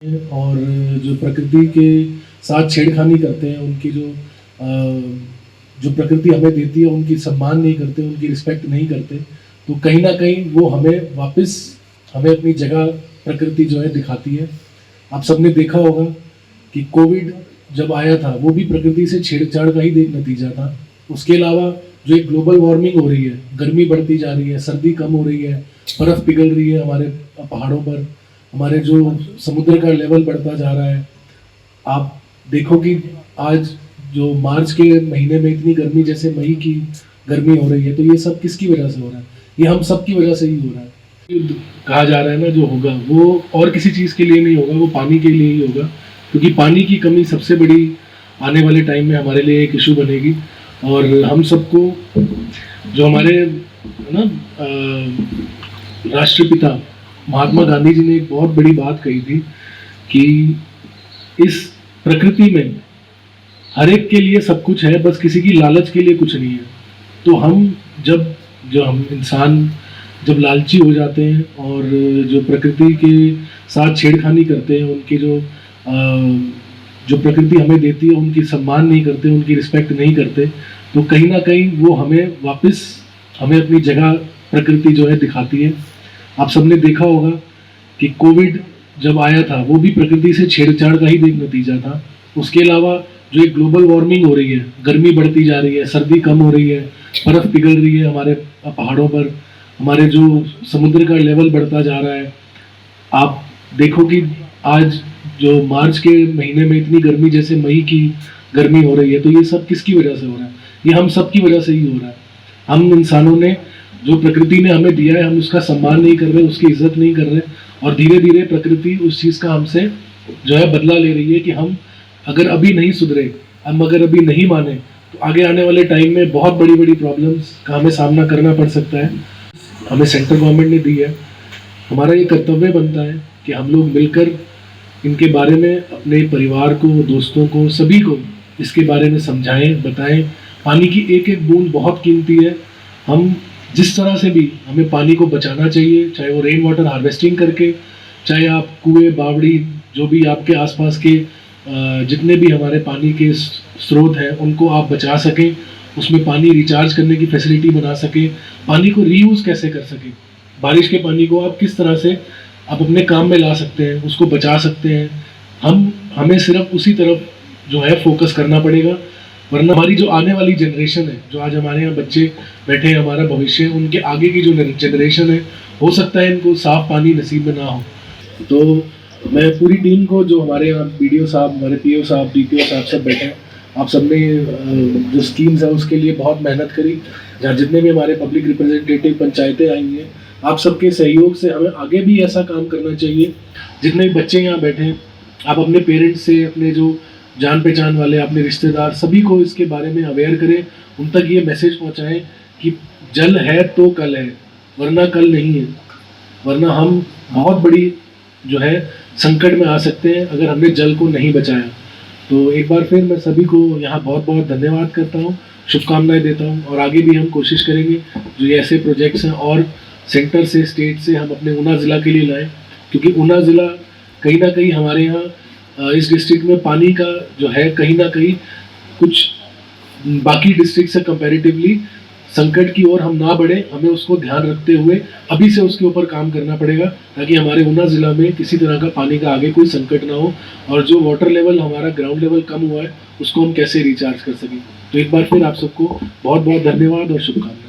और जो प्रकृति के साथ छेड़खानी करते हैं, उनकी जो प्रकृति हमें देती है उनकी सम्मान नहीं करते, उनकी रिस्पेक्ट नहीं करते, तो कहीं न कहीं वो हमें अपनी जगह प्रकृति जो है दिखाती है। आप सबने देखा होगा कि कोविड जब आया था वो भी प्रकृति से छेड़छाड़ का ही एक नतीजा था। उसके अलावा जो एक ग्लोबल वार्मिंग हो रही है, गर्मी बढ़ती जा रही है, सर्दी कम हो रही है, बर्फ़ पिघल रही है हमारे पहाड़ों पर, हमारे जो समुद्र का लेवल बढ़ता जा रहा है। आप देखो कि आज जो मार्च के महीने में इतनी गर्मी जैसे मई की गर्मी हो रही है, तो ये सब किसकी वजह से हो रहा है? ये हम सब की वजह से ही हो रहा है। युद्ध कहा जा रहा है ना जो होगा, वो और किसी चीज़ के लिए नहीं होगा, वो पानी के लिए ही होगा, क्योंकि पानी की कमी सबसे बड़ी आने वाले टाइम में हमारे लिए एक इशू बनेगी। और हम सबको जो हमारे ना राष्ट्रपिता महात्मा गांधी जी ने एक बहुत बड़ी बात कही थी कि इस प्रकृति में हर एक के लिए सब कुछ है, बस किसी की लालच के लिए कुछ नहीं है। तो हम इंसान जब लालची हो जाते हैं और जो प्रकृति के साथ छेड़खानी करते हैं, उनकी जो प्रकृति हमें देती है उनकी सम्मान नहीं करते, उनकी रिस्पेक्ट नहीं करते, तो कहीं ना कहीं वो हमें अपनी जगह प्रकृति जो है दिखाती है। आप सबने देखा होगा कि कोविड जब आया था वो भी प्रकृति से छेड़छाड़ का ही एक नतीजा था। उसके अलावा जो एक ग्लोबल वार्मिंग हो रही है, गर्मी बढ़ती जा रही है, सर्दी कम हो रही है, बर्फ़ पिघल रही है हमारे पहाड़ों पर, हमारे जो समुद्र का लेवल बढ़ता जा रहा है। आप देखो कि आज जो मार्च के महीने में इतनी गर्मी जैसे मई की गर्मी हो रही है, तो ये सब किसकी वजह से हो रहा है? ये हम सब की वजह से ही हो रहा है। हम इंसानों ने जो प्रकृति ने हमें दिया है, हम उसका सम्मान नहीं कर रहे, उसकी इज्जत नहीं कर रहे, और धीरे धीरे प्रकृति उस चीज़ का हमसे जो है बदला ले रही है कि हम अगर अभी नहीं सुधरे, हम अगर अभी नहीं माने, तो आगे आने वाले टाइम में बहुत बड़ी बड़ी प्रॉब्लम्स का हमें सामना करना पड़ सकता है। हमें सेंट्रल गवर्नमेंट ने दी है, हमारा ये कर्तव्य बनता है कि हम लोग मिलकर इनके बारे में अपने परिवार को, दोस्तों को, सभी को इसके बारे में समझाएं, बताएं। पानी की एक एक बूंद बहुत कीमती है। हम जिस तरह से भी हमें पानी को बचाना चाहिए, चाहे वो रेन वाटर हार्वेस्टिंग करके, चाहे आप कुएं, बावड़ी, जो भी आपके आसपास के जितने भी हमारे पानी के स्रोत हैं उनको आप बचा सकें, उसमें पानी रिचार्ज करने की फैसिलिटी बना सकें, पानी को रीयूज़ कैसे कर सकें, बारिश के पानी को आप किस तरह से आप अपने काम में ला सकते हैं, उसको बचा सकते हैं। हमें सिर्फ उसी तरफ जो है फोकस करना पड़ेगा, वरना हमारी जो आने वाली जनरेशन है, जो आज हमारे यहाँ बच्चे बैठे हैं, हमारा भविष्य, उनके आगे की जो जनरेशन है, हो सकता है इनको साफ पानी नसीब में ना हो। तो मैं पूरी टीम को, जो हमारे यहाँ बीडीओ साहब, हमारे पीओ साहब, डीपीओ साहब सब बैठे हैं, आप सबने जो स्कीम्स है उसके लिए बहुत मेहनत करी। जहाँ जितने भी हमारे पब्लिक रिप्रेजेंटेटिव पंचायतें आई हैं, आप सबके सहयोग से हमें आगे भी ऐसा काम करना चाहिए। जितने भी बच्चे यहाँ बैठे हैं, आप अपने पेरेंट्स से, अपने जो जान पहचान वाले, अपने रिश्तेदार, सभी को इसके बारे में अवेयर करें, उन तक ये मैसेज पहुँचाएँ कि जल है तो कल है, वरना कल नहीं है, वरना हम बहुत बड़ी जो है संकट में आ सकते हैं अगर हमने जल को नहीं बचाया। तो एक बार फिर मैं सभी को यहाँ बहुत बहुत धन्यवाद करता हूँ, शुभकामनाएं देता हूँ, और आगे भी हम कोशिश करेंगे जो ये ऐसे प्रोजेक्ट्स हैं और सेंटर से, स्टेट से हम अपने ऊना ज़िला के लिए लाएं, क्योंकि ऊना ज़िला कहीं ना कहीं हमारे यहाँ इस डिस्ट्रिक्ट में पानी का जो है कहीं ना कहीं कुछ बाकी डिस्ट्रिक्ट से कंपैरेटिवली संकट की ओर हम ना बढ़े। हमें उसको ध्यान रखते हुए अभी से उसके ऊपर काम करना पड़ेगा, ताकि हमारे ऊना ज़िला में किसी तरह का पानी का आगे कोई संकट ना हो, और जो वाटर लेवल हमारा ग्राउंड लेवल कम हुआ है उसको हम कैसे रिचार्ज कर सकें। तो एक बार फिर आप सबको बहुत बहुत धन्यवाद और शुभकामनाएं।